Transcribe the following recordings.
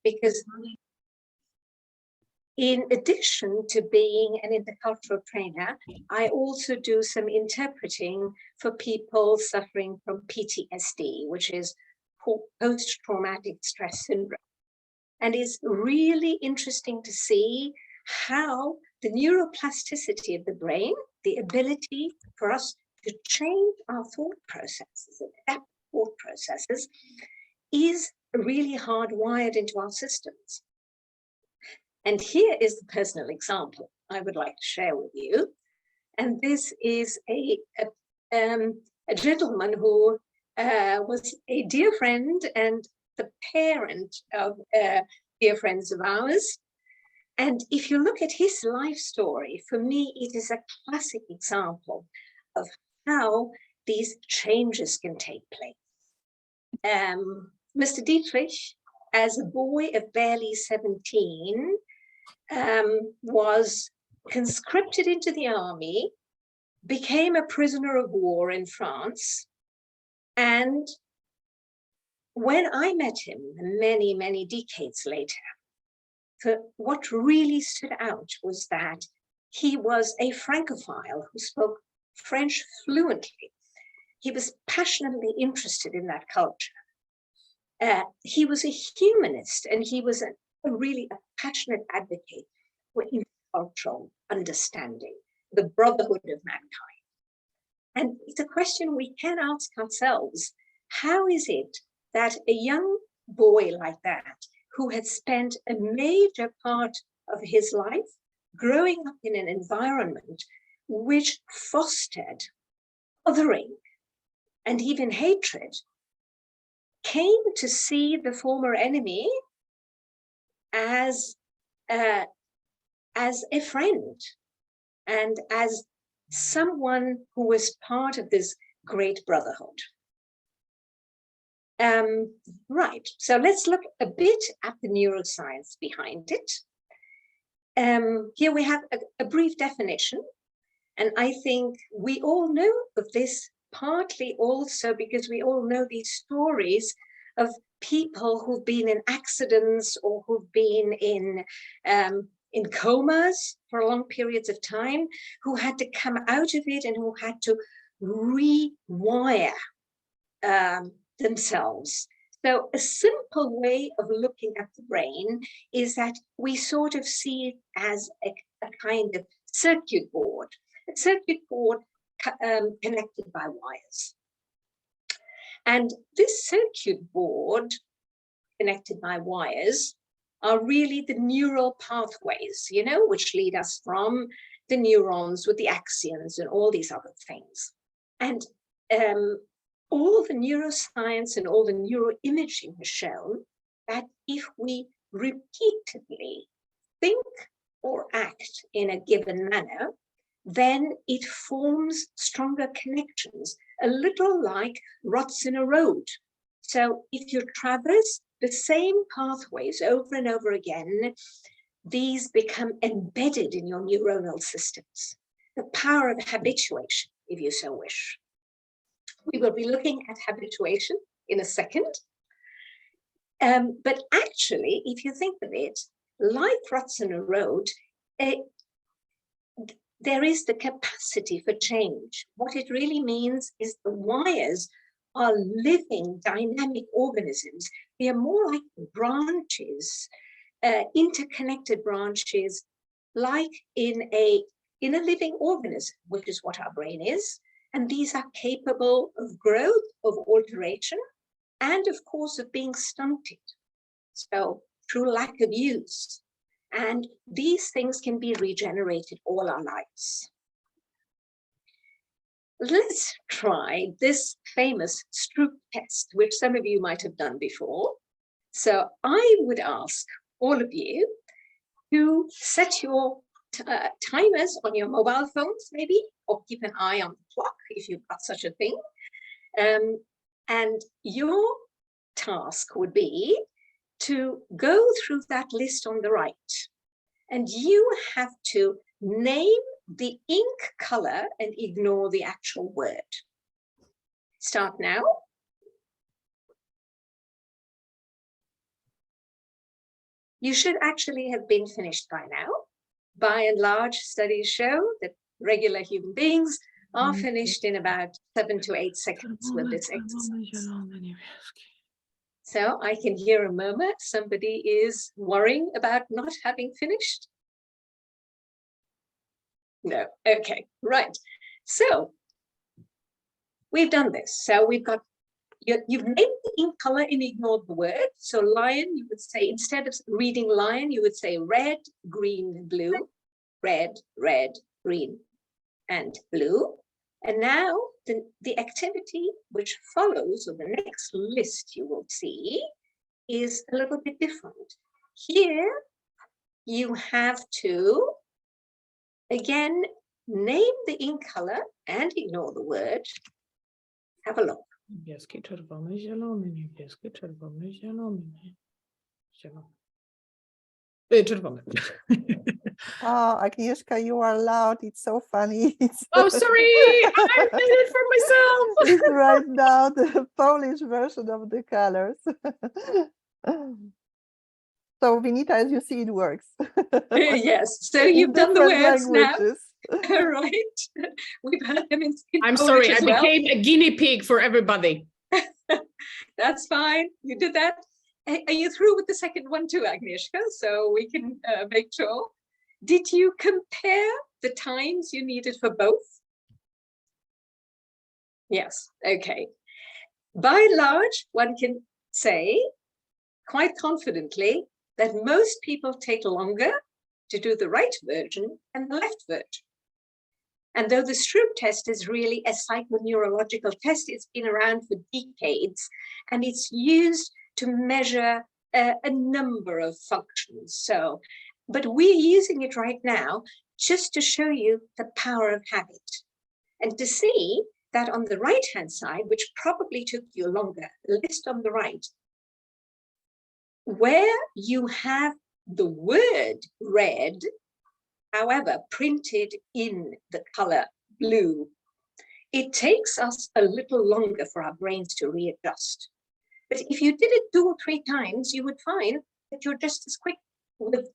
because in addition to being an intercultural trainer, I also do some interpreting for people suffering from PTSD, which is post-traumatic stress syndrome. And it's really interesting to see how the neuroplasticity of the brain, the ability for us to change our thought processes, adapt thought processes, is really hardwired into our systems. And here is the personal example I would like to share with you. And this is a gentleman who was a dear friend and the parent of dear friends of ours. And if you look at his life story, for me, it is a classic example of how these changes can take place. Mr. Dietrich, as a boy of barely 17, was conscripted into the army, became a prisoner of war in France. And when I met him many, many decades later, what really stood out was that he was a Francophile who spoke French fluently. He was passionately interested in that culture. He was a humanist, and he was really a passionate advocate for intercultural understanding, the brotherhood of mankind. And it's a question we can ask ourselves: how is it that a young boy like that, who had spent a major part of his life growing up in an environment which fostered othering and even hatred, came to see the former enemy as a friend and as someone who was part of this great brotherhood? Right, so let's look a bit at the neuroscience behind it. Here we have a brief definition, and I think we all know of this partly also because we all know these stories of people who've been in accidents or who've been in comas for long periods of time, who had to come out of it and who had to rewire themselves. So a simple way of looking at the brain is that we sort of see it as a kind of circuit board, connected by wires. And this circuit board connected by wires are really the neural pathways, you know, which lead us from the neurons with the axons and all these other things. And all the neuroscience and all the neuroimaging has shown that if we repeatedly think or act in a given manner, then it forms stronger connections, a little like ruts in a road. So if you traverse the same pathways over and over again, these become embedded in your neuronal systems. The power of habituation, if you so wish. We will be looking at habituation in a second. But actually, if you think of it, like ruts in a road, there is the capacity for change. What it really means is the wires are living, dynamic organisms. They are more like branches, interconnected branches, like in a living organism, which is what our brain is. And these are capable of growth, of alteration, and of course of being stunted. So through lack of use. And these things can be regenerated all our lives. Let's try this famous Stroop test, which some of you might have done before. So I would ask all of you to set your timers on your mobile phones, maybe, or keep an eye on the clock if you've got such a thing. And your task would be to go through that list on the right. And you have to name the ink color and ignore the actual word. Start now. you should actually have been finished by now. By and large, studies show that regular human beings are finished in about 7 to 8 seconds with this exercise. So I can hear a murmur. Somebody is worrying about not having finished. No, okay, right. So we've done this. So we've got, you've named the ink color and ignored the word. So lion, you would say, instead of reading lion, you would say red, green, blue, red, red, green, and blue. And now the activity which follows, or the next list you will see, is a little bit different. Here, you have to, again, name the ink color and ignore the word. Have a look. Oh, Agnieszka, you are loud. It's so funny. Oh, sorry, I did it for myself. It's right now the Polish version of the colors. So, Vinita, as you see, it works. Yes, so you've done the words languages. Now. Right, we've heard them in I'm Polish sorry, I as well. became a guinea pig for everybody. That's fine, you did that. Are you through with the second one too, Agnieszka? So we can make sure. Did you compare the times you needed for both? Yes, okay. By and large, one can say quite confidently that most people take longer to do the right version and the left version. And though the Stroop test is really a psychoneurological test, it's been around for decades, and it's used to measure a number of functions. So, but we're using it right now just to show you the power of habit and to see that on the right-hand side, which probably took you longer, the list on the right, where you have the word red, however, printed in the color blue, it takes us a little longer for our brains to readjust. But if you did it 2 or 3 times, you would find that you're just as quick with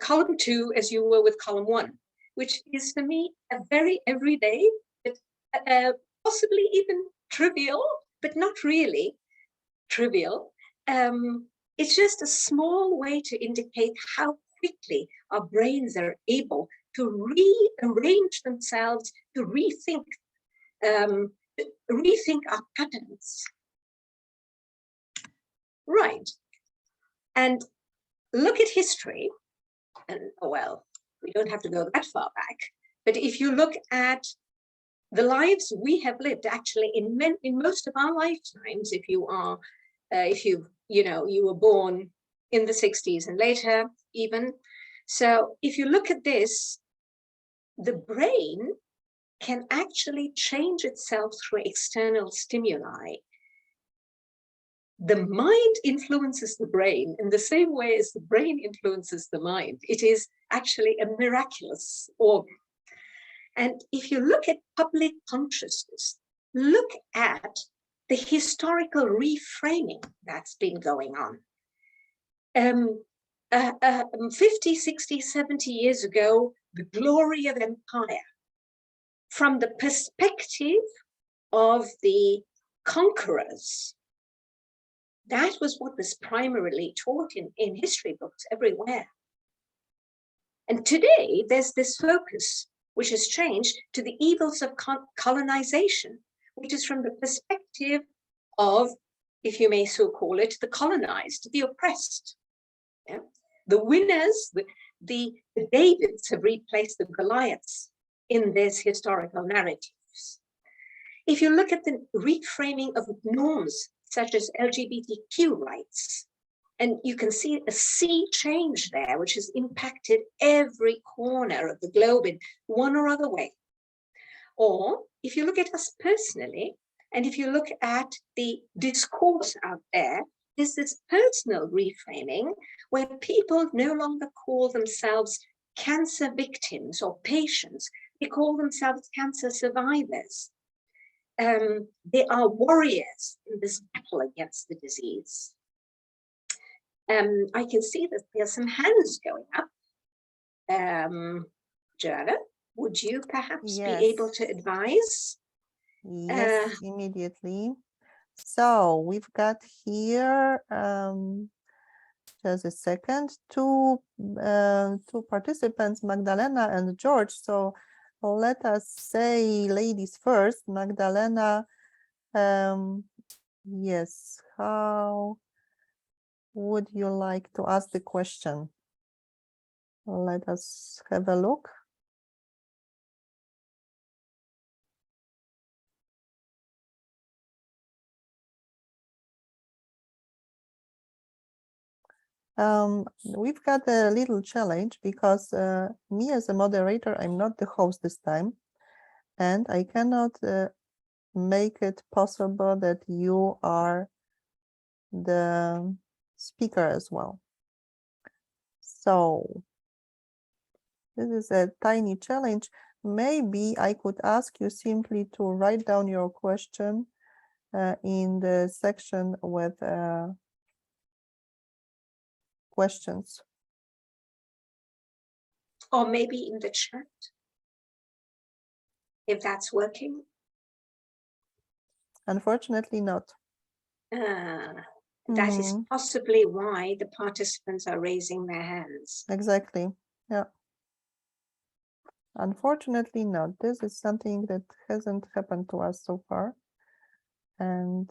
column 2 as you were with column 1, which is for me a very everyday, but possibly even trivial, but not really trivial. It's just a small way to indicate how quickly our brains are able to rearrange themselves, to rethink our patterns. Right. And look at history, and well, we don't have to go that far back, but if you look at the lives we have lived, actually in most of our lifetimes, if you are, you were born in the 60s and later even. So if you look at this, the brain can actually change itself through external stimuli. The mind influences the brain in the same way as the brain influences the mind. It is actually a miraculous organ. And if you look at public consciousness, look at the historical reframing that's been going on. 50, 60, 70 years ago, the glory of empire, from the perspective of the conquerors, that was what was primarily taught in history books everywhere. And today, there's this focus, which has changed to the evils of colonization, which is from the perspective of, if you may so call it, the colonized, the oppressed. Yeah? The winners, the Davids have replaced the Goliaths in this historical narratives. If you look at the reframing of norms, such as LGBTQ rights, and you can see a sea change there, which has impacted every corner of the globe in one or other way. Or if you look at us personally, and if you look at the discourse out there, there's this personal reframing where people no longer call themselves cancer victims or patients, they call themselves cancer survivors. They are warriors in this battle against the disease. I can see that there's some hands going up. Joanna, would you perhaps be able to advise? Yes, immediately. So we've got here, just a second, two participants, Magdalena and George. So let us say ladies first. Magdalena, yes, how would you like to ask the question? Let us have a look. We've got a little challenge because me as a moderator, I'm not the host this time, and I cannot make it possible that you are the speaker as well. So this is a tiny challenge. Maybe I could ask you simply to write down your question in the section with questions. Or maybe in the chat, if that's working. Unfortunately not. That is possibly why the participants are raising their hands. Exactly, yeah. Unfortunately not. This is something that hasn't happened to us so far. And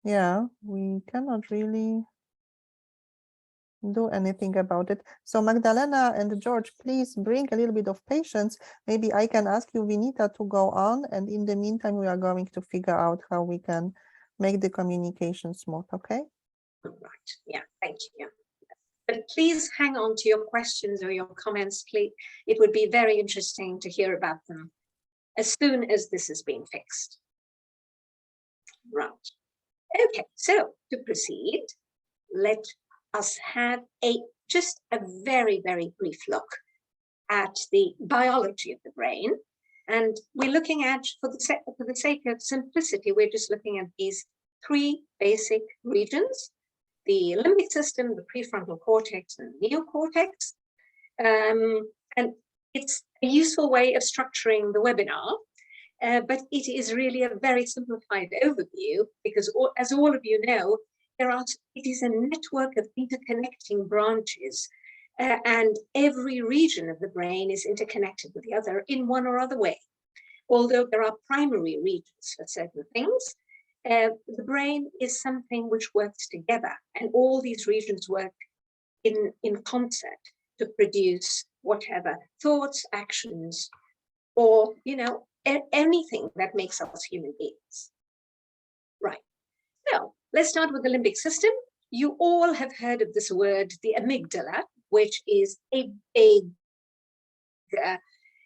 yeah, we cannot really do anything about it. So Magdalena and George, please bring a little bit of patience. Maybe I can ask you, Vinita, to go on, and in the meantime, we are going to figure out how we can make the communication smooth, okay? Right, yeah, thank you. But please hang on to your questions or your comments, please. It would be very interesting to hear about them as soon as this has been fixed. Right. Okay, so to proceed, let us have just a very, very brief look at the biology of the brain. And we're looking at, for the sake of simplicity, we're just looking at these three basic regions: the limbic system, the prefrontal cortex, and the neocortex. And it's a useful way of structuring the webinar, but it is really a very simplified overview because, as all of you know, it is a network of interconnecting branches, and every region of the brain is interconnected with the other in one or other way. Although there are primary regions for certain things, the brain is something which works together, and all these regions work in concert to produce whatever thoughts, actions, or, you know, anything that makes us human beings. Right. So let's start with the limbic system. You all have heard of this word, the amygdala, which is a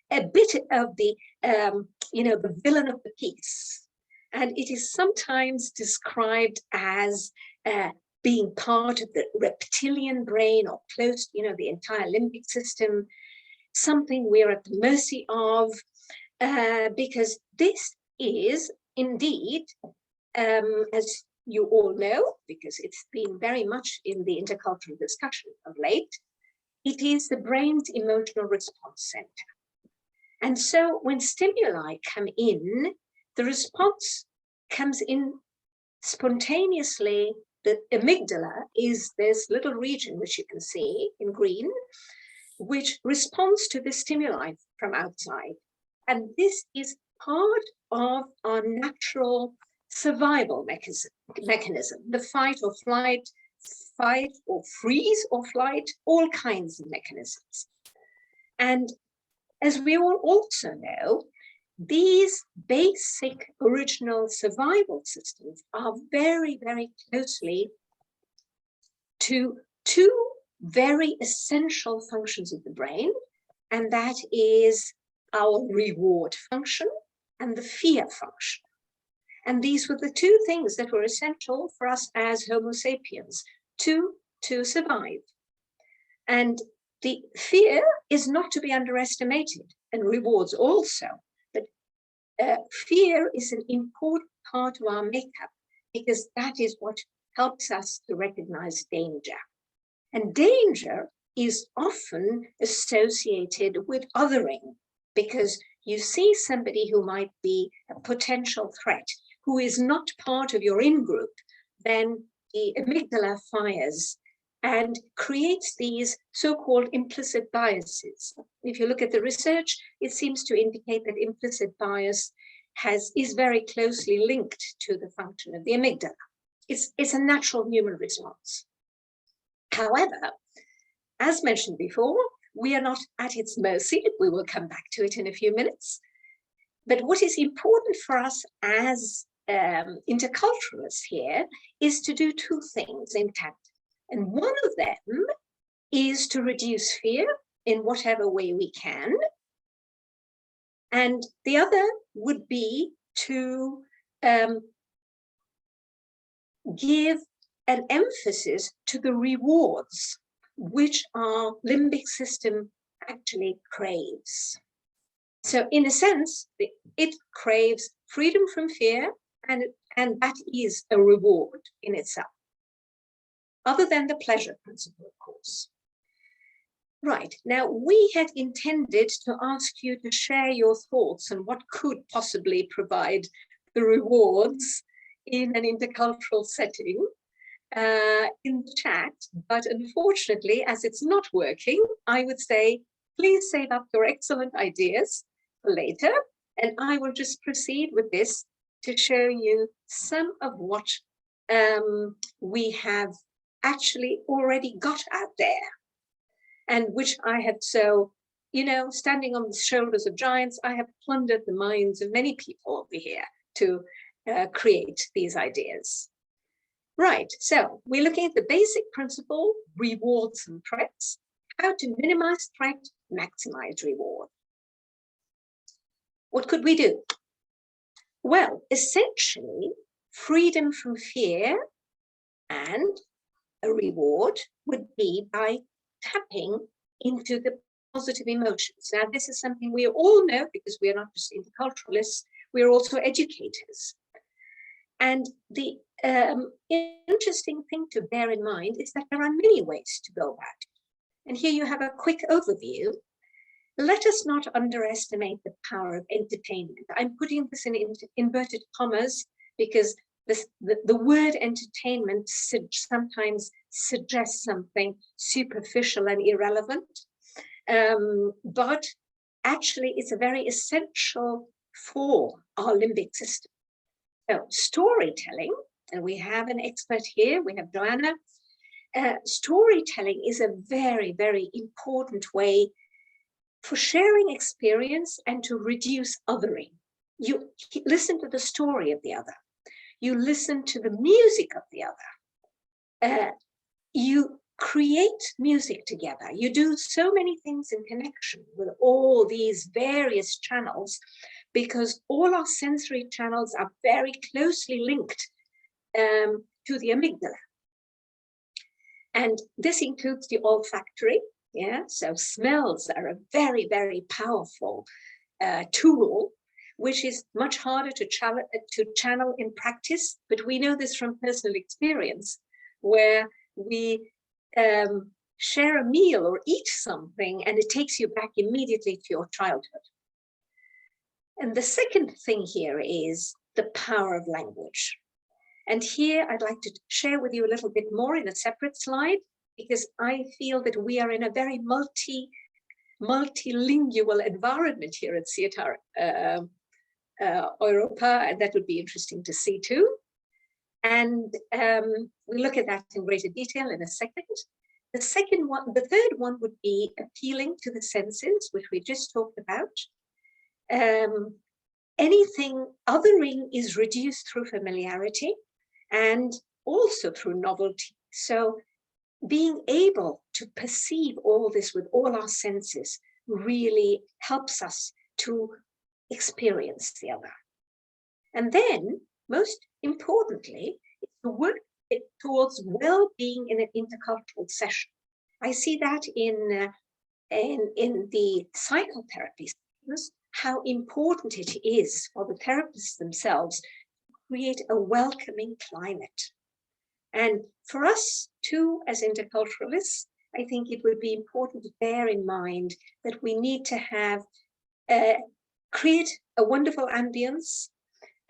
bit of the, the villain of the piece. And it is sometimes described as being part of the reptilian brain, or close, the entire limbic system, something we're at the mercy of, because this is indeed, as you all know, because it's been very much in the intercultural discussion of late, it is the brain's emotional response center. And so when stimuli come in, the response comes in spontaneously. The amygdala is this little region, which you can see in green, which responds to the stimuli from outside. And this is part of our natural survival mechanism, the fight or freeze or flight, all kinds of mechanisms. And as we all also know, these basic original survival systems are very, very closely to two very essential functions of the brain, and that is our reward function and the fear function. And these were the two things that were essential for us as Homo sapiens to survive. And the fear is not to be underestimated, and rewards also. But fear is an important part of our makeup, because that is what helps us to recognize danger. And danger is often associated with othering, because you see somebody who might be a potential threat, who is not part of your in-group, then the amygdala fires and creates these so-called implicit biases. If you look at the research, it seems to indicate that implicit bias is very closely linked to the function of the amygdala. It's a natural human response. However, as mentioned before, we are not at its mercy. We will come back to it in a few minutes. But what is important for us as interculturalists here is to do two things in tandem. And one of them is to reduce fear in whatever way we can. And the other would be to give an emphasis to the rewards which our limbic system actually craves. So in a sense, it craves freedom from fear, and that is a reward in itself, other than the pleasure principle, of course. Right, now we had intended to ask you to share your thoughts on what could possibly provide the rewards in an intercultural setting in the chat, but unfortunately, as it's not working, I would say, please save up your excellent ideas for later, and I will just proceed with this to show you some of what we have actually already got out there, and which I have standing on the shoulders of giants, I have plundered the minds of many people over here to create these ideas. Right, so we're looking at the basic principle, rewards and threats, how to minimize threat, maximize reward. What could we do? Well, essentially, freedom from fear and a reward would be by tapping into the positive emotions. Now, this is something we all know because we are not just interculturalists, we are also educators. And the interesting thing to bear in mind is that there are many ways to go about it. And here you have a quick overview. Let us not underestimate the power of entertainment. I'm putting this in inverted commas because the word entertainment sometimes suggests something superficial and irrelevant. But actually, it's a very essential for our limbic system. So storytelling, and we have an expert here, we have Joanna. Storytelling is a very, very important way for sharing experience and to reduce othering. You listen to the story of the other. You listen to the music of the other. You create music together. You do so many things in connection with all these various channels, because all our sensory channels are very closely linked to the amygdala. And this includes the olfactory, so smells are a very, very powerful tool, which is much harder to channel in practice, but we know this from personal experience, where we share a meal or eat something and it takes you back immediately to your childhood. And the second thing here is the power of language. And here I'd like to share with you a little bit more in a separate slide, because I feel that we are in a very multilingual environment here at SIETAR Europa, and that would be interesting to see too. And we'll look at that in greater detail in a second. The third one would be appealing to the senses, which we just talked about. Anything othering is reduced through familiarity and also through novelty. So being able to perceive all this with all our senses really helps us to experience the other. And then, most importantly, it's to work towards well-being in an intercultural session. I see that in the psychotherapy sessions, how important it is for the therapists themselves to create a welcoming climate. And for us too, as interculturalists, I think it would be important to bear in mind that we need to have, create a wonderful ambience,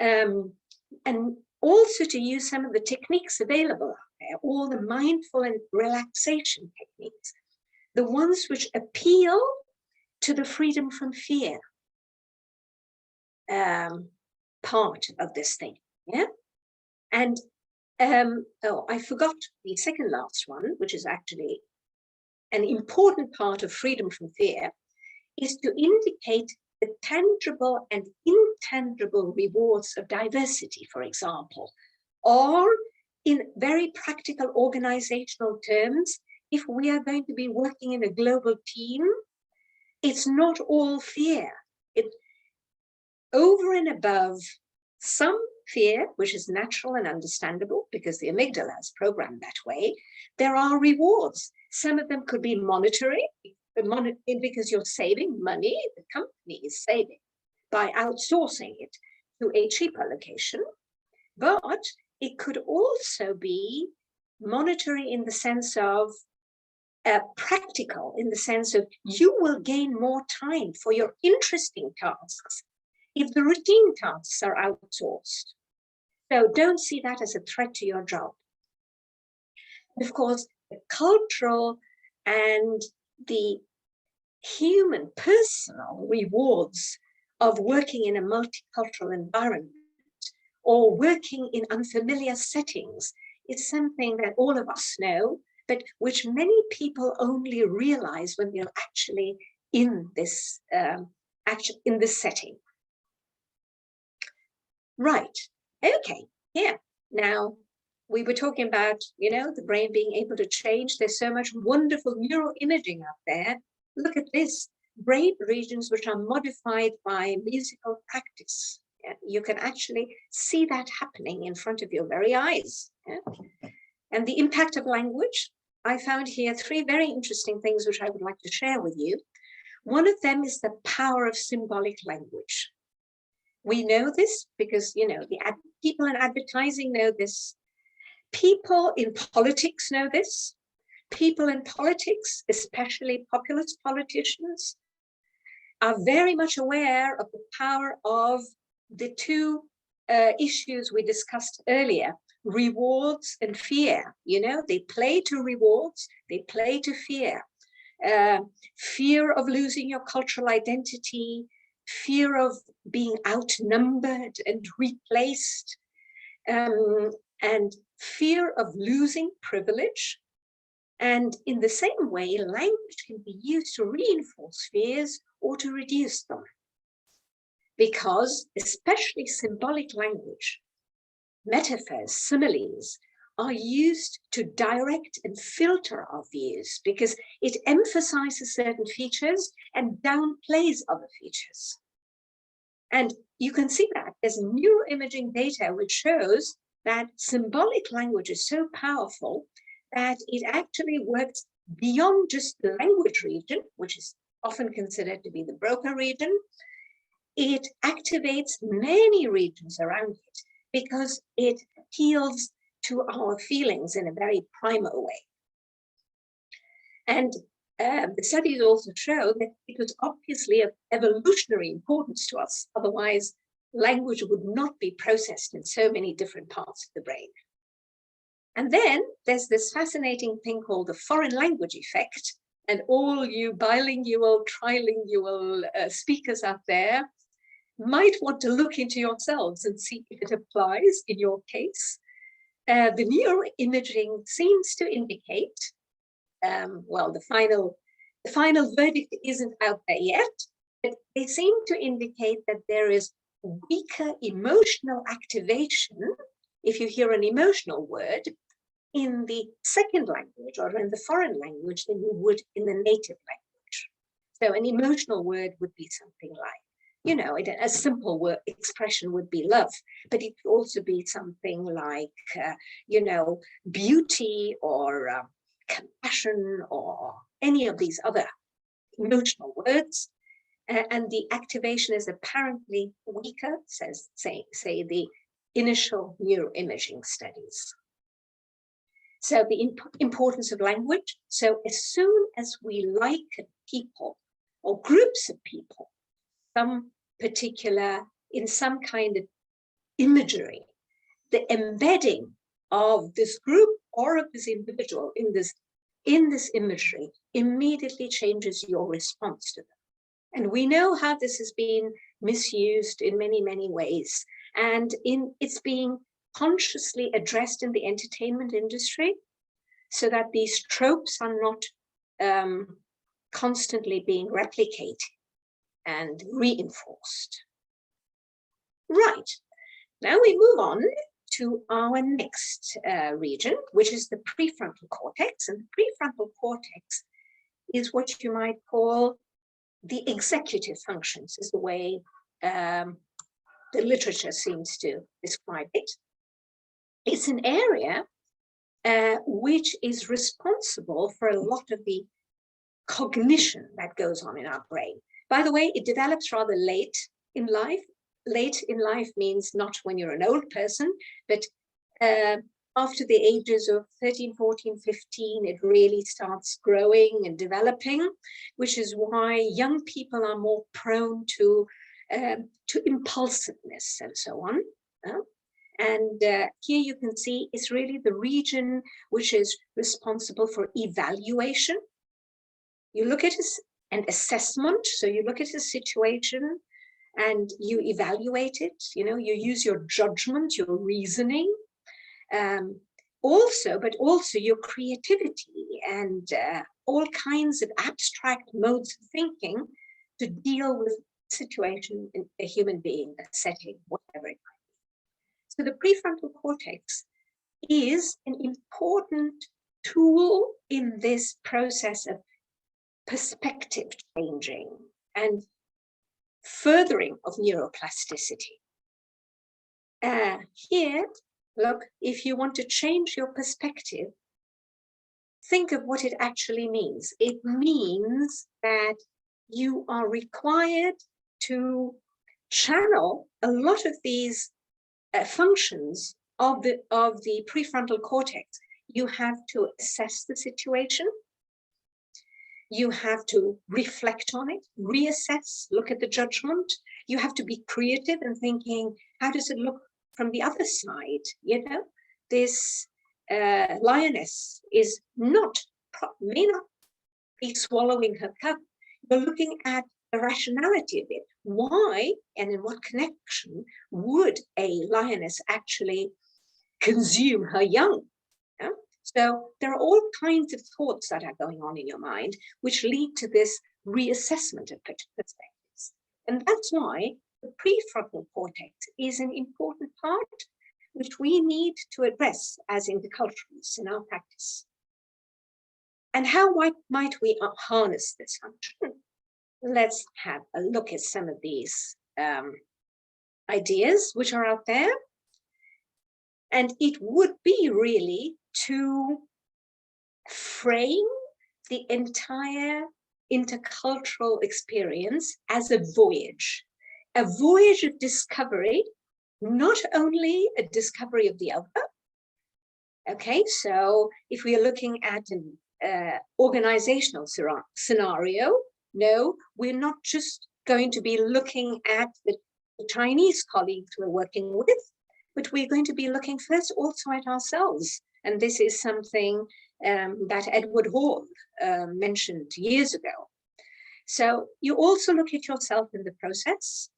and also to use some of the techniques available out there, all the mindful and relaxation techniques, the ones which appeal to the freedom from fear part of this thing. Yeah. And oh, I forgot the second last one, which is actually an important part of freedom from fear, is to indicate the tangible and intangible rewards of diversity, for example, or in very practical organizational terms, if we are going to be working in a global team, it's not all fear. Over and above some fear, which is natural and understandable because the amygdala is programmed that way, there are rewards. Some of them could be monetary, because you're saving money, the company is saving by outsourcing it to a cheaper location. But it could also be monetary in the sense of practical, in the sense of you will gain more time for your interesting tasks if the routine tasks are outsourced. So don't see that as a threat to your job. Of course, the cultural and the human, personal rewards of working in a multicultural environment or working in unfamiliar settings is something that all of us know, but which many people only realize when they're actually in this setting. Right. Okay. Yeah. Now, we were talking about, the brain being able to change. There's so much wonderful neuroimaging out there. Look at this. Brain regions which are modified by musical practice. Yeah? You can actually see that happening in front of your very eyes. Yeah? And the impact of language. I found here 3 very interesting things which I would like to share with you. One of them is the power of symbolic language. We know this because, the people in advertising know this. People in politics know this. People in politics, especially populist politicians, are very much aware of the power of the 2 issues we discussed earlier, rewards and fear. They play to rewards, they play to fear. Fear of losing your cultural identity, fear of being outnumbered and replaced, and fear of losing privilege. And in the same way, language can be used to reinforce fears or to reduce them. Because especially symbolic language, metaphors, similes, are used to direct and filter our views because it emphasizes certain features and downplays other features. And you can see that there's neuroimaging data which shows that symbolic language is so powerful that it actually works beyond just the language region, which is often considered to be the broca region. It activates many regions around it because it appeals to our feelings in a very primal way. And the studies also show that it was obviously of evolutionary importance to us. Otherwise, language would not be processed in so many different parts of the brain. And then there's this fascinating thing called the foreign language effect. And all you bilingual, trilingual speakers out there might want to look into yourselves and see if it applies in your case. The neuroimaging seems to indicate, well, the final verdict isn't out there yet, but they seem to indicate that there is weaker emotional activation, if you hear an emotional word, in the second language or in the foreign language than you would in the native language. So an emotional word would be something like, a simple word expression would be love, but it could also be something like, beauty or compassion or any of these other emotional words. And the activation is apparently weaker, say the initial neuroimaging studies. So the importance of language. So as soon as we liken people or groups of people, in some kind of imagery, the embedding of this group or of this individual in this imagery immediately changes your response to them. And we know how this has been misused in many, many ways. And it's being consciously addressed in the entertainment industry so that these tropes are not constantly being replicated and reinforced. Right, now we move on to our next region, which is the prefrontal cortex. And the prefrontal cortex is what you might call the executive functions, is the way the literature seems to describe it. It's an area which is responsible for a lot of the cognition that goes on in our brain. By the way, it develops rather late in life. Late in life means not when you're an old person, but after the ages of 13, 14, 15, it really starts growing and developing, which is why young people are more prone to impulsiveness and so on. And here you can see it's really the region which is responsible for evaluation. You look at an assessment, so you look at a situation and you evaluate it, you use your judgment, your reasoning, but also your creativity and all kinds of abstract modes of thinking to deal with a situation in a human being, a setting, whatever it might be. So the prefrontal cortex is an important tool in this process of perspective changing and furthering of neuroplasticity. Here, look, if you want to change your perspective, think of what it actually means. It means that you are required to channel a lot of these functions of the prefrontal cortex. You have to assess the situation. You have to reflect on it, reassess, look at the judgment. You have to be creative and thinking, how does it look from the other side? This lioness may not be swallowing her cub. You're looking at the rationality of it. Why and in what connection would a lioness actually consume her young? So there are all kinds of thoughts that are going on in your mind, which lead to this reassessment of perspectives. And that's why the prefrontal cortex is an important part, which we need to address as interculturalists in our practice. And how might we harness this function? Let's have a look at some of these ideas which are out there. And it would be really to frame the entire intercultural experience as a voyage of discovery, not only a discovery of the other. Okay, so if we are looking at an organizational scenario, no, we're not just going to be looking at the Chinese colleagues we're working with, but we're going to be looking first also at ourselves. And this is something that Edward Hall mentioned years ago. So you also look at yourself in the process.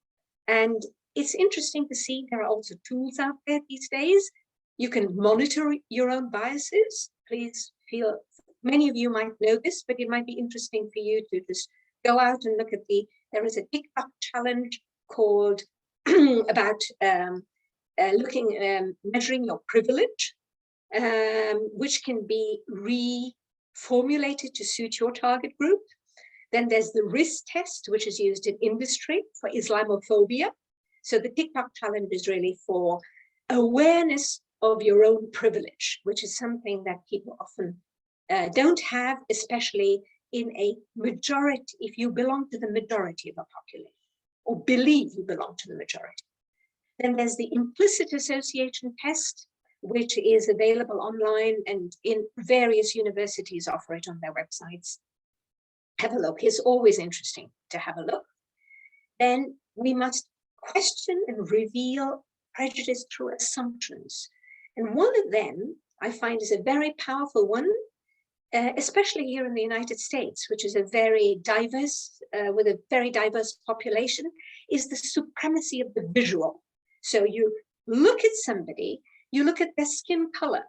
And it's interesting to see there are also tools out there these days. You can monitor your own biases. Please feel, many of you might know this, but it might be interesting for you to just go out and look at there is a TikTok challenge called about measuring your privilege, which can be reformulated to suit your target group. Then there's the risk test, which is used in industry for Islamophobia. So the TikTok challenge is really for awareness of your own privilege, which is something that people often don't have, especially in a majority, if you belong to the majority of a population or believe you belong to the majority. Then there's the implicit association test, which is available online, and in various universities offer it on their websites. Have a look. It's always interesting to have a look. Then we must question and reveal prejudice through assumptions. And one of them I find is a very powerful one, especially here in the United States, which is a very diverse, with a very diverse population, is the supremacy of the visual. So you look at somebody, you look at their skin color,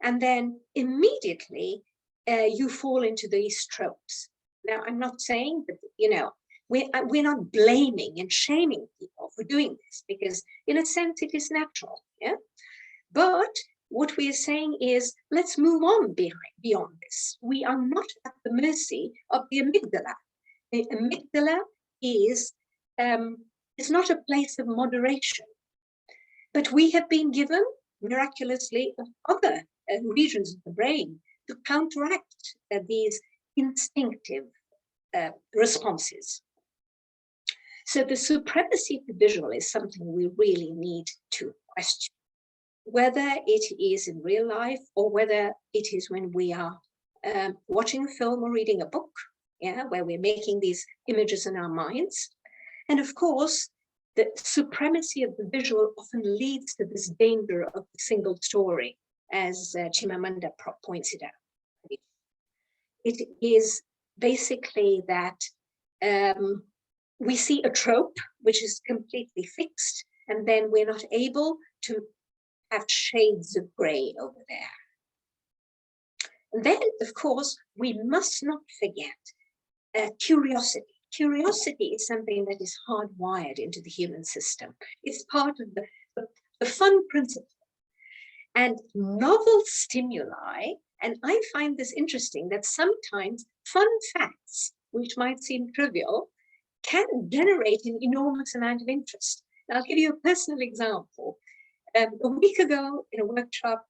and then immediately you fall into these tropes. Now, I'm not saying that, you know, we're not blaming and shaming people for doing this, because in a sense it is natural, yeah? But what we are saying is, let's move on beyond this. We are not at the mercy of the amygdala. The amygdala is not a place of moderation, but we have been given, miraculously, other regions of the brain to counteract these instinctive responses. So the supremacy of the visual is something we really need to question, whether it is in real life or whether it is when we are watching a film or reading a book, yeah, where we're making these images in our minds. And of course, the supremacy of the visual often leads to this danger of the single story, as Chimamanda points it out. It is basically that we see a trope which is completely fixed, and then we're not able to have shades of gray over there. And then, of course, we must not forget curiosity. Curiosity is something that is hardwired into the human system. It's part of the fun principle. And novel stimuli, and I find this interesting, that sometimes fun facts, which might seem trivial, can generate an enormous amount of interest. And I'll give you a personal example. A week ago in a workshop,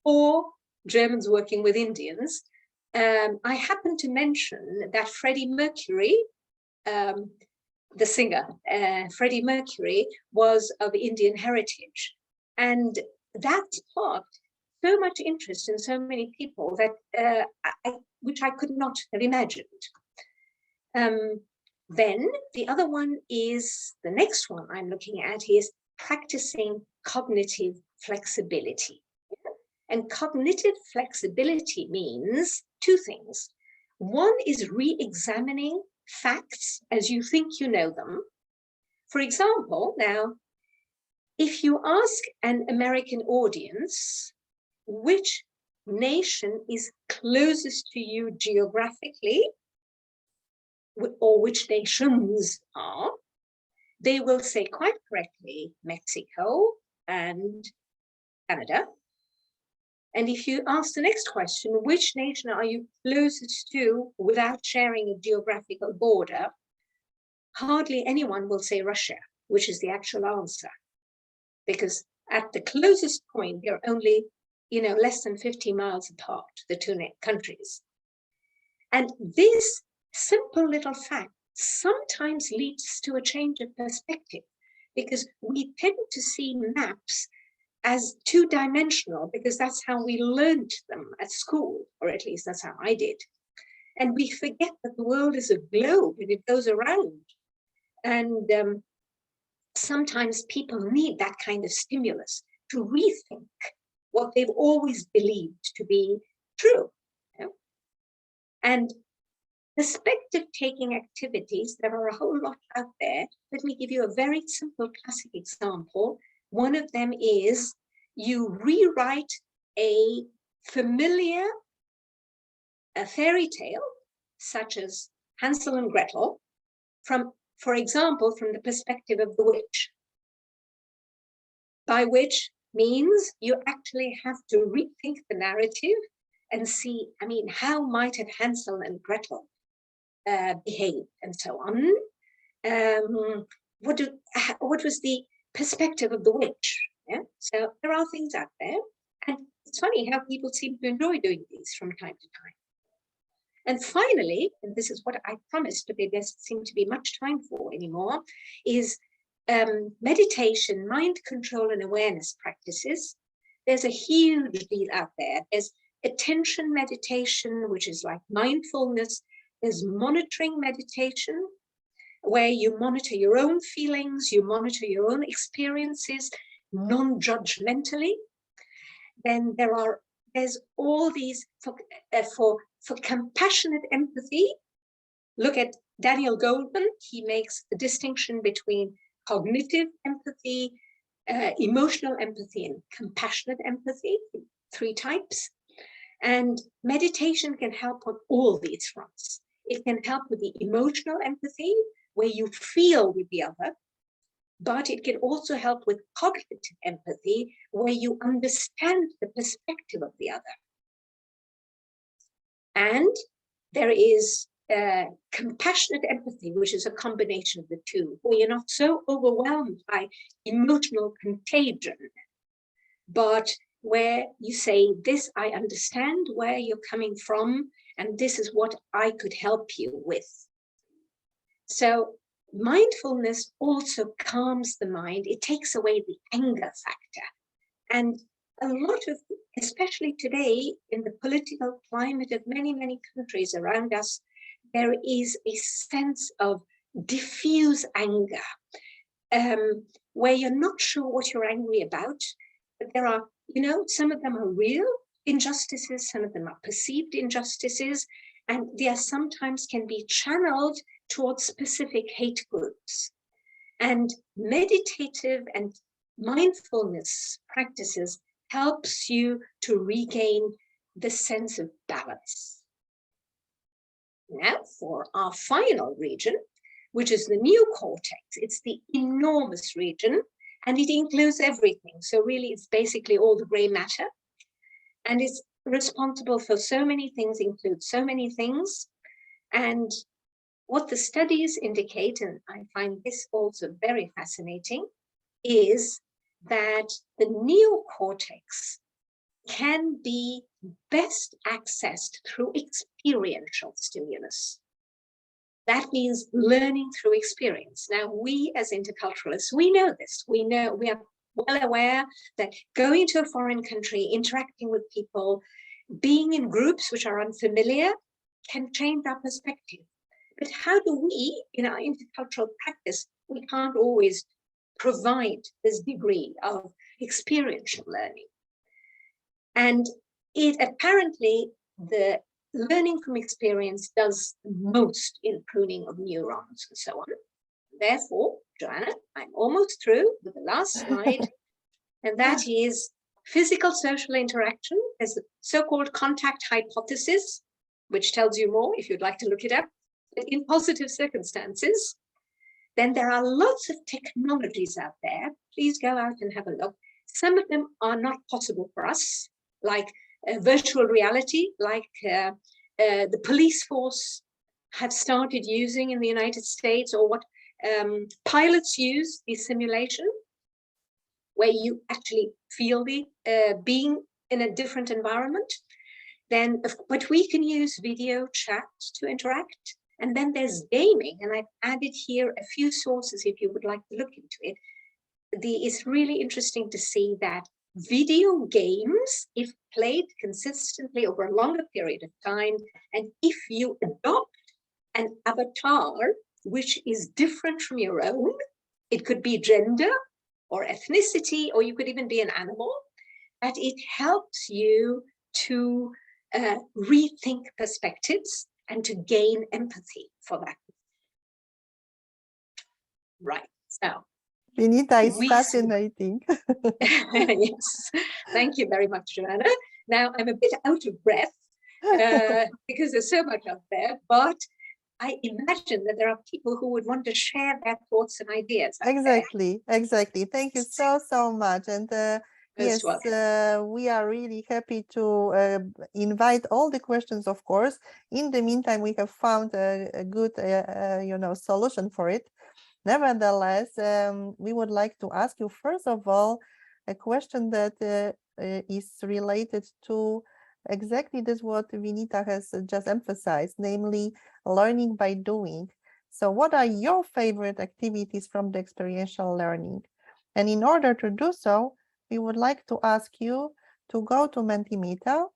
4 Germans working with Indians, I happened to mention that Freddie Mercury, the singer, Freddie Mercury, was of Indian heritage. And that sparked so much interest in so many people that which I could not have imagined. Then the other one is, the next one I'm looking at is practicing cognitive flexibility. And cognitive flexibility means 2 things. One is re-examining facts as you think you know them. For example, now, if you ask an American audience which nation is closest to you geographically, or which nations are, they will say quite correctly Mexico and Canada. And if you ask the next question, which nation are you closest to without sharing a geographical border, hardly anyone will say Russia, which is the actual answer. Because at the closest point, they're only, less than 50 miles apart, the 2 countries. And this simple little fact sometimes leads to a change of perspective, because we tend to see maps as 2-dimensional, because that's how we learned them at school, or at least that's how I did. And we forget that the world is a globe and it goes around. And sometimes people need that kind of stimulus to rethink what they've always believed to be true. And perspective-taking activities, there are a whole lot out there. Let me give you a very simple classic example. One of them is you rewrite a familiar fairy tale, such as Hansel and Gretel, for example, from the perspective of the witch. By which means you actually have to rethink the narrative and see, how might have Hansel and Gretel behaved and so on. What was the perspective of the witch? Yeah? So there are things out there. And it's funny how people seem to enjoy doing these from time to time. And finally, and this is what I promised, but there doesn't seem to be much time for anymore, is meditation, mind control and awareness practices, there's a huge deal out there. There's attention meditation, which is like mindfulness. There's monitoring meditation, where you monitor your own feelings, you monitor your own experiences non-judgmentally. Then there's all these for compassionate empathy. Look at Daniel Goleman. He makes the distinction between cognitive empathy, emotional empathy, and compassionate empathy, 3 types. And meditation can help on all these fronts. It can help with the emotional empathy, where you feel with the other, but it can also help with cognitive empathy, where you understand the perspective of the other. And there is compassionate empathy, which is a combination of the two, where you're not so overwhelmed by emotional contagion, but where you say, this, I understand where you're coming from, and this is what I could help you with. So mindfulness also calms the mind. It takes away the anger factor. And a lot of, especially today in the political climate of many, many countries around us, there is a sense of diffuse anger, where you're not sure what you're angry about. But there are, some of them are real injustices, some of them are perceived injustices, and they are sometimes can be channeled towards specific hate groups. And meditative and mindfulness practices helps you to regain the sense of balance. Now for our final region, which is the neocortex. It's the enormous region, and it includes everything. So really, it's basically all the gray matter. And it's responsible for so many things, includes so many things. And what the studies indicate, and I find this also very fascinating, is that the neocortex can be best accessed through experiential stimulus. That means learning through experience. Now, we as interculturalists, we know this. We are well aware that going to a foreign country, interacting with people, being in groups which are unfamiliar can change our perspective. But how do we, in our intercultural practice, we can't always provide this degree of experiential learning. And it apparently, the learning from experience does the most in pruning of neurons and so on. Therefore, Joanna, I'm almost through with the last slide, and that is physical social interaction. There's the so-called contact hypothesis, which tells you more if you'd like to look it up. But in positive circumstances, then there are lots of technologies out there. Please go out and have a look. Some of them are not possible for us, like virtual reality, like the police force have started using in the United States, or what pilots use, the simulation, where you actually feel the being in a different environment. Then, but we can use video chat to interact. And then there's gaming, and I've added here a few sources if you would like to look into it. It's really interesting to see that video games, if played consistently over a longer period of time, and if you adopt an avatar which is different from your own, it could be gender or ethnicity, or you could even be an animal, that it helps you to rethink perspectives and to gain empathy for that. Right, so. Vinita is fascinating. Yes, thank you very much, Joanna. Now I'm a bit out of breath because there's so much out there, but I imagine that there are people who would want to share their thoughts and ideas. Exactly. Thank you so much. And yes, we are really happy to invite all the questions, of course. In the meantime, we have found a good, solution for it. Nevertheless, we would like to ask you, first of all, a question that is related to exactly this what Vinita has just emphasized, namely learning by doing. So what are your favorite activities from the experiential learning? And in order to do so, we would like to ask you to go to Mentimeter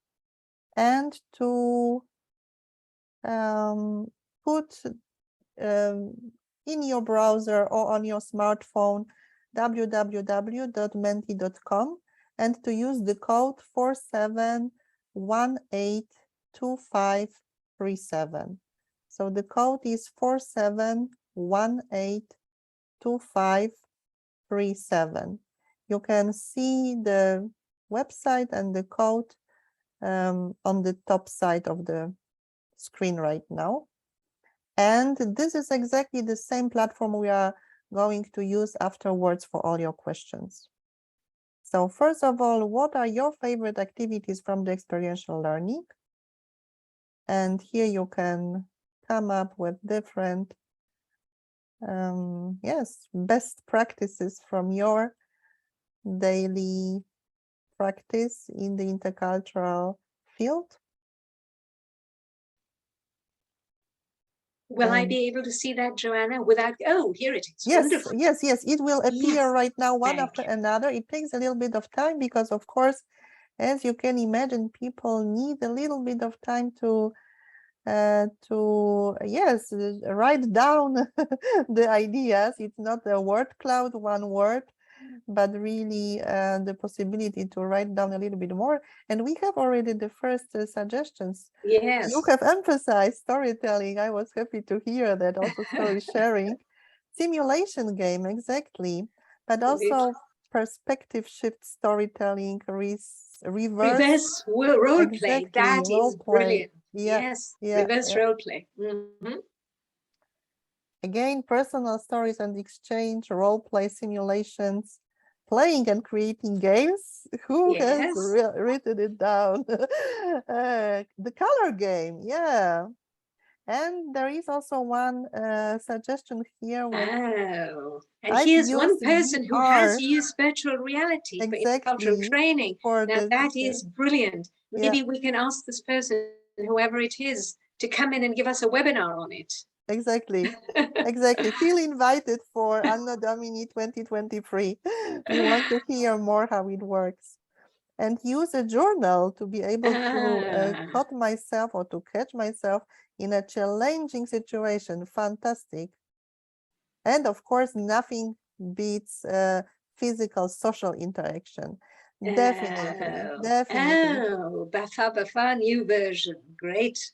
and to put in your browser or on your smartphone www.menti.com and to use the code 47182537. So the code is 47182537. You can see the website and the code on the top side of the screen right now. And this is exactly the same platform we are going to use afterwards for all your questions. So first of all, what are your favorite activities from the experiential learning? And here you can come up with different, best practices from your daily practice in the intercultural field. Will I be able to see that, Joanna, without, oh, here it is. Yes, Wonderful. yes, it will appear Yes. right now, one Thank after you. another. It takes a little bit of time because, of course, as you can imagine, people need a little bit of time to write down the ideas. It's not a word cloud, one word, but really the possibility to write down a little bit more. And we have already the first suggestions. Yes. You have emphasized storytelling. I was happy to hear that. Also story sharing, simulation game, exactly, but also perspective shift storytelling, reverse role play. exactly, That role is play. brilliant. Yeah, Yes, yeah, reverse yeah. role play. Mm-hmm. Again, personal stories and exchange, role play simulations, playing and creating games. Who has Yes. written it down? The color game, yeah. And there is also one suggestion here with Oh, and I've here's one used person who VR has used virtual reality for intercultural exactly training. for Now that the is brilliant. yeah, Maybe we can ask this person, whoever it is, to come in and give us a webinar on it. exactly. Exactly. Feel invited for Anno Domini 2023. We want to hear more how it works. And use a journal to be able to catch myself or to catch myself in a challenging situation. Fantastic. And of course, nothing beats physical social interaction. Definitely, definitely. Oh, Bafa, new version. Great.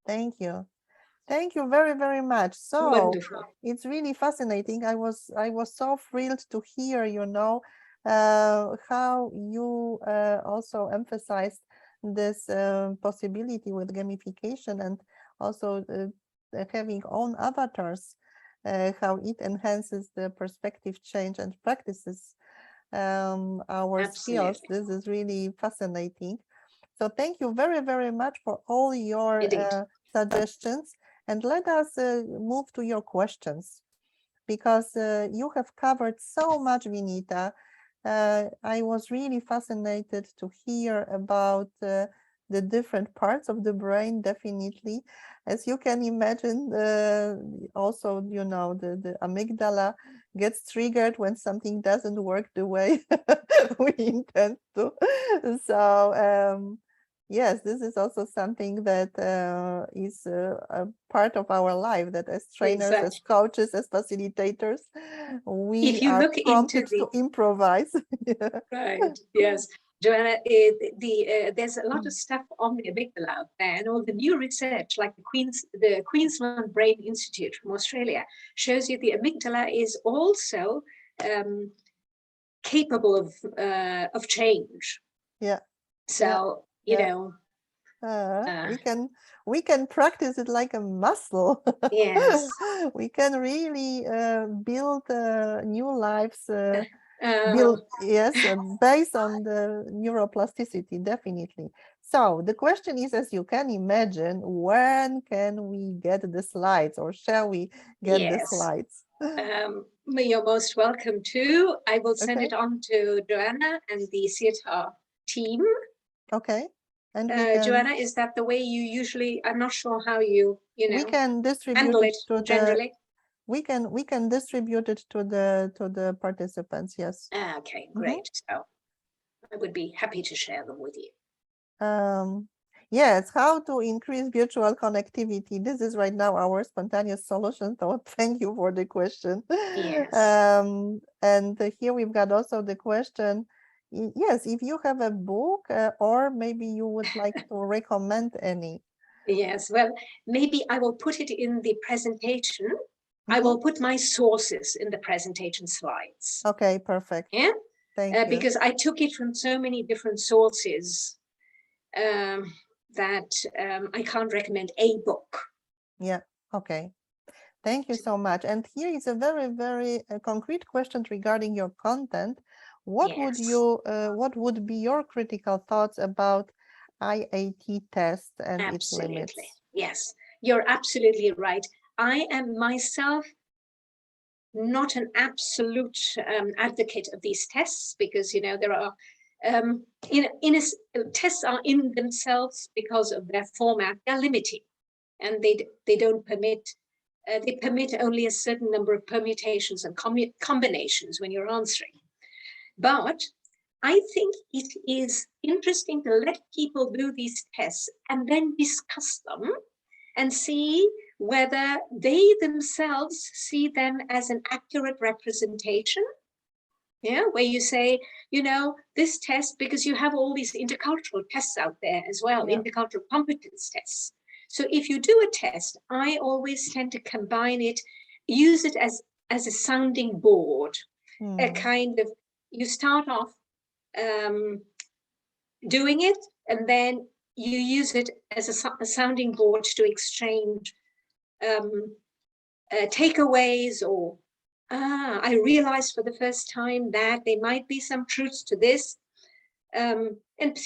Thank you. Thank you very, very much. So Wonderful. it's really fascinating. I was so thrilled to hear, how you also emphasized this possibility with gamification and also having own avatars, how it enhances the perspective change and practices our skills. Absolutely. This is really fascinating. So thank you very, very much for all your suggestions. And let us move to your questions, because you have covered so much, Vinita. I was really fascinated to hear about the different parts of the brain, definitely. As you can imagine, also, the amygdala gets triggered when something doesn't work the way we intend to. So, yes, this is also something that is a part of our life, that as trainers, as coaches, as facilitators, we are prompted to improvise. Right, yes. Joanna, there's a lot of stuff on the amygdala out there, and all the new research, like the Queensland Brain Institute from Australia, shows you the amygdala is also capable of change. Yeah. So we can practice it like a muscle. Yes. We can really build new lives. Based on the neuroplasticity, definitely. So the question is, as you can imagine, when can we get the slides, or shall we get the slides? You're most welcome to. I will send it on to Joanna and the SIETAR team. Okay. And we can, Joanna, is that the way you usually, I'm not sure how you we know, can distribute handle it it to the, generally? we can distribute it to the participants, yes. Okay, great. So I would be happy to share them with you. Yes, how to increase virtual connectivity. This is right now our spontaneous solution. So thank you for the question. Yes. And here we've got also the question. Yes, if you have a book or maybe you would like to recommend any. Yes, well, maybe I will put it in the presentation. I Mhm. will put my sources in the presentation slides. Okay, perfect. Yeah, Thank you. because I took it from so many different sources that I can't recommend a book. Yeah, okay. Thank you so much. And here is a very, very concrete question regarding your content. What would Yes. you, what would be your critical thoughts about IAT test and its Absolutely. limits? Yes, you're absolutely right. I am myself not an absolute advocate of these tests because, you know, there are tests are in themselves because of their format, they're limiting, and they don't permit they permit only a certain number of permutations and combinations when you're answering. But I think it is interesting to let people do these tests and then discuss them and see whether they themselves see them as an accurate representation. Yeah, where you say, you know, this test, because you have all these intercultural tests out there as well, Yeah. intercultural competence tests. So if you do a test, I always tend to combine it, use it as a sounding board, a kind of, you start off doing it, and then you use it as a sounding board to exchange takeaways, or I realized for the first time that there might be some truths to this. And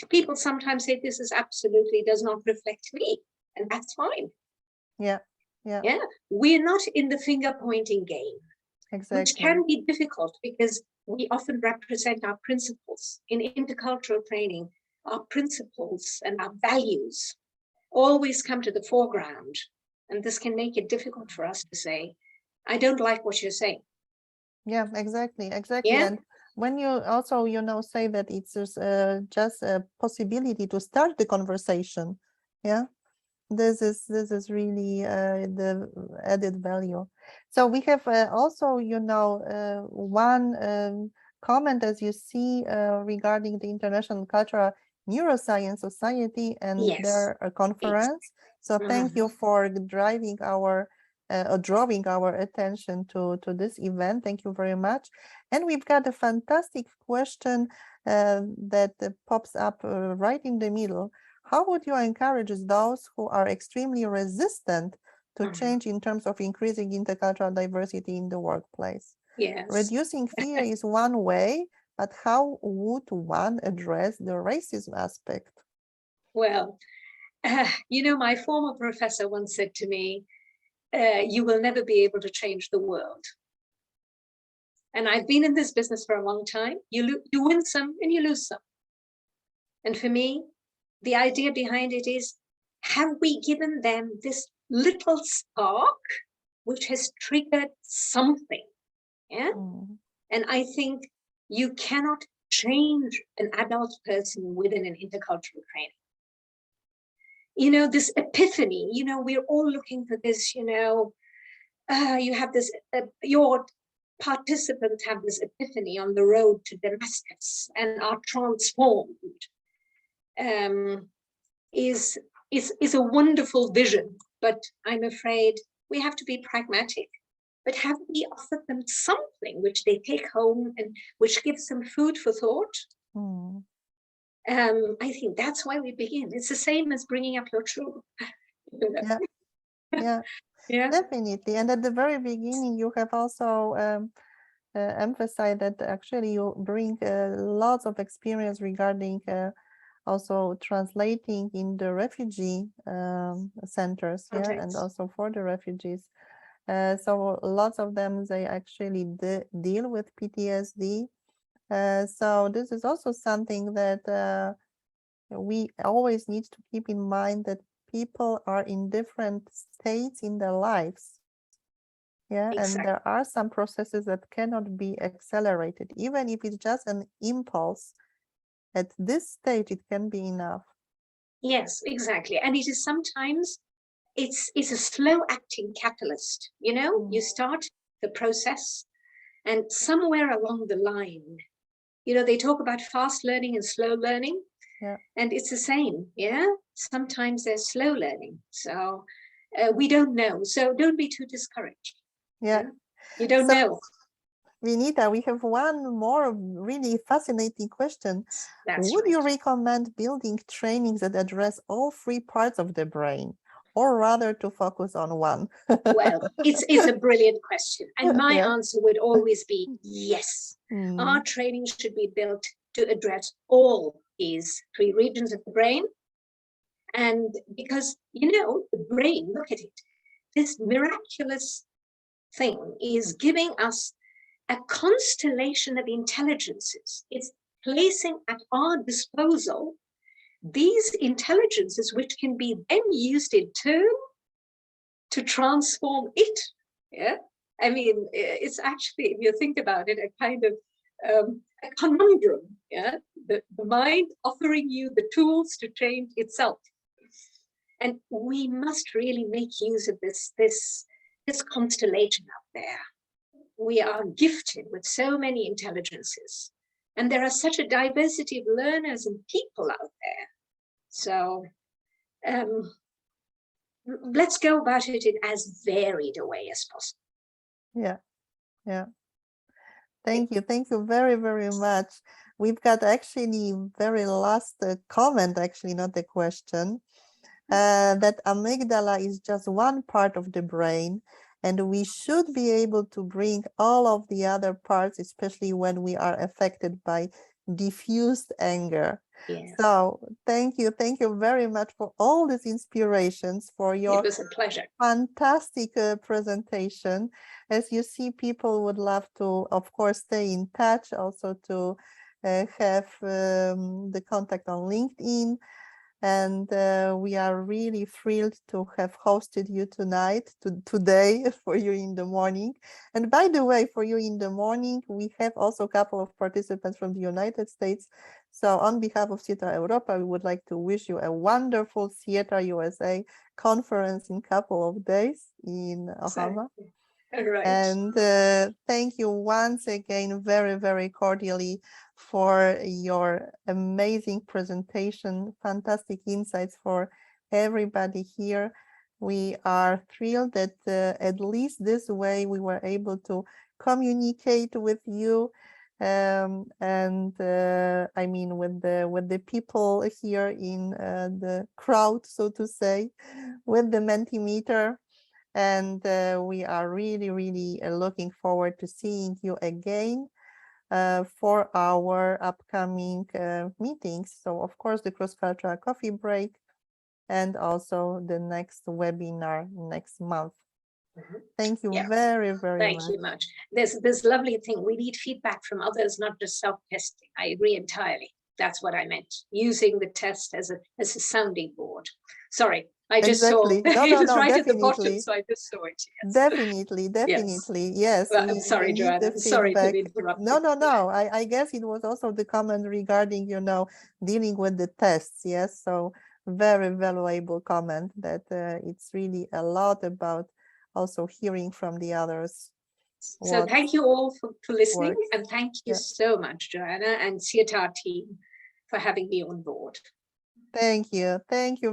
people sometimes say this is absolutely does not reflect me, and that's fine. Yeah, yeah, Yeah, we're not in the finger pointing game, exactly. which can be difficult because we often represent our principles in intercultural training. Our principles and our values always come to the foreground, and this can make it difficult for us to say, I don't like what you're saying. Yeah, exactly. Yeah. And when you also, say that it's just a possibility to start the conversation, yeah, this is really the added value. So we have also, one comment, as you see, regarding the International Cultural Neuroscience Society and Yes. their conference. So thank you for drawing our attention to this event. Thank you very much. And we've got a fantastic question that pops up right in the middle. How would you encourage those who are extremely resistant to change in terms of increasing intercultural diversity in the workplace? Yes. Reducing fear is one way, but how would one address the racism aspect? Well, my former professor once said to me, you will never be able to change the world. And I've been in this business for a long time. You win some and you lose some. And for me, the idea behind it is, have we given them this little spark which has triggered something? Yeah. And I think you cannot change an adult person within an intercultural training. This epiphany, we're all looking for this, you have this, your participants have this epiphany on the road to Damascus and are transformed. Is a wonderful vision, but I'm afraid we have to be pragmatic. But have we offered them something which they take home and which gives them food for thought? I think that's why we begin. It's the same as bringing up your children. Yeah, definitely. And at the very beginning, you have also emphasized that actually you bring lots of experience regarding also translating in the refugee centers, and also for the refugees. So lots of them, they actually deal with PTSD. So this is also something that we always need to keep in mind that people are in different states in their lives. Yeah, Exactly. and there are some processes that cannot be accelerated, even if it's just an impulse. At this stage, it can be enough. Yes, exactly. And it is sometimes, it's a slow acting catalyst. You know, you start the process and somewhere along the line, you know, they talk about fast learning and slow learning. Yeah. And it's the same. Yeah. Sometimes there's slow learning. So we don't know. So don't be too discouraged. Yeah. You don't know. Vinita, we have one more really fascinating question. Would you recommend building trainings that address all three parts of the brain, or rather to focus on one? Well, it's a brilliant question. And my Yeah. answer would always be yes. Our training should be built to address all these three regions of the brain. And because, you know, the brain, look at it, this miraculous thing is giving us a constellation of intelligences. It's placing at our disposal these intelligences, which can be then used in turn to transform it. Yeah, I mean, it's actually, if you think about it, a kind of a conundrum. Yeah, the mind offering you the tools to change itself, and we must really make use of this constellation out there. We are gifted with so many intelligences, and there are such a diversity of learners and people out there. So let's go about it in as varied a way as possible. Yeah, yeah. Thank you very, very much. We've got actually very last comment, actually not a question, that amygdala is just one part of the brain, and we should be able to bring all of the other parts, especially when we are affected by diffused anger. Yes. So thank you very much for all these inspirations, for your it was a pleasure. Fantastic presentation. As you see, people would love to, of course, stay in touch, also to have the contact on LinkedIn. And we are really thrilled to have hosted you today for you in the morning. And by the way, for you in the morning, we have also a couple of participants from the United States. So on behalf of SIETAR Europa, we would like to wish you a wonderful SIETAR USA conference in a couple of days in Omaha. Right. And thank you once again very, very cordially for your amazing presentation, fantastic insights for everybody here. We are thrilled that at least this way we were able to communicate with you, and I mean with the people here in the crowd, so to say, with the Mentimeter. And we are really looking forward to seeing you again for our upcoming meetings. So of course the cross-cultural coffee break, and also the next webinar next month. Thank you very much. Thank you much. There's this lovely thing. We need feedback from others, not just self-testing. I agree entirely. That's what I meant. Using the test as a sounding board. Sorry, I just saw it was right at the bottom, so I just saw it. Yes. Definitely, yes. Well, I'm sorry, Joanna. Sorry to interrupt. No. I guess it was also the comment regarding, dealing with the tests. Yes, so very valuable comment that it's really a lot about also hearing from the others. So thank you all for listening, and thank you so much, Joanna and SIETAR team, for having me on board. Thank you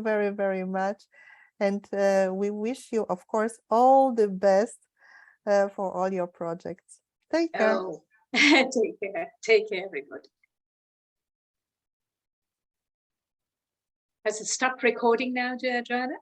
very, very much. And we wish you, of course, all the best for all your projects. Take care. Take care, everybody. Has it stopped recording now, Joanna?